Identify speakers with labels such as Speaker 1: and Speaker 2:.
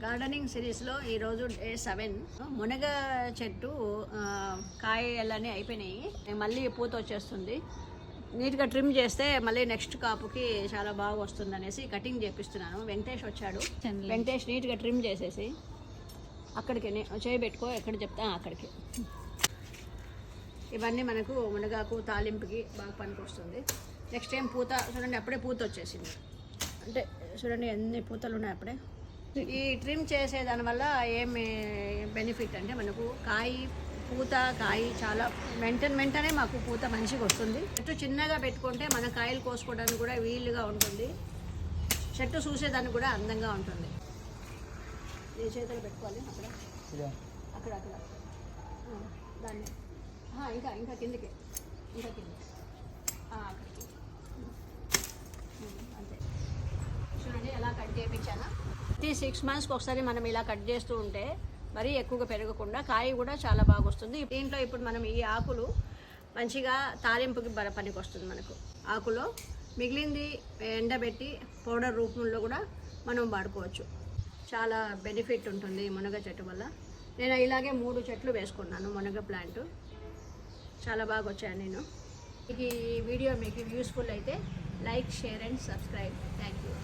Speaker 1: Gardening సిరీస్లో ఈరోజు day 7. మునగ చెట్టు కాయలన్నీ అయిపోయినాయి, మళ్ళీ పూత వచ్చేస్తుంది. నీట్గా ట్రిమ్ చేస్తే మళ్ళీ నెక్స్ట్ కాపుకి చాలా బాగా వస్తుంది అనేసి కటింగ్ చేపిస్తున్నాను. వెంకటేష్ వచ్చాడు. వెంకటేష్ నీట్గా ట్రిమ్ చేసేసి అక్కడికి చేయబెట్టుకో, ఎక్కడ చెప్తా అక్కడికి. ఇవన్నీ మనకు మునగాకు తాలింపుకి బాగా పనికి వస్తుంది. నెక్స్ట్ టైం పూత చూడండి, అప్పుడే పూత వచ్చేసింది. అంటే చూడండి ఎన్ని పూతలు ఉన్నాయి అప్పుడే. ఈ ట్రిమ్ చేసే దానివల్ల ఏమి బెనిఫిట్ అంటే మనకు పూత చాలా వెంటనే మాకు పూత మంచిగా వస్తుంది. చెట్టు చిన్నగా పెట్టుకుంటే మన కాయలు కోసుకోవడానికి కూడా వీలుగా ఉంటుంది. చెట్టు చూసేదానికి కూడా అందంగా ఉంటుంది. ఈ చేతులు పెట్టుకోవాలి అక్కడ దాన్ని ఇంకా కిందకి అక్కడికి అంతే. చూడండి ఎలా కట్ చేయించానా. 6 monthsకి ఒకసారి మనం ఇలా కట్ చేస్తూ ఉంటే మరీ ఎక్కువగా పెరగకుండా కాయ కూడా చాలా బాగా వస్తుంది. దీంట్లో ఇప్పుడు మనం ఈ ఆకులు మంచిగా తాలింపుకి పనికి వస్తుంది. మనకు ఆకులో మిగిలింది ఎండబెట్టి పౌడర్ రూపంలో కూడా మనం వాడుకోవచ్చు. చాలా బెనిఫిట్ ఉంటుంది మునగ చెట్టు వల్ల. నేను ఇలాగే 3 చెట్లు వేసుకున్నాను మునగ ప్లాంట్. చాలా బాగా వచ్చాను నేను. ఈ వీడియో మీకు యూస్ఫుల్ అయితే like, share and subscribe. Thank you.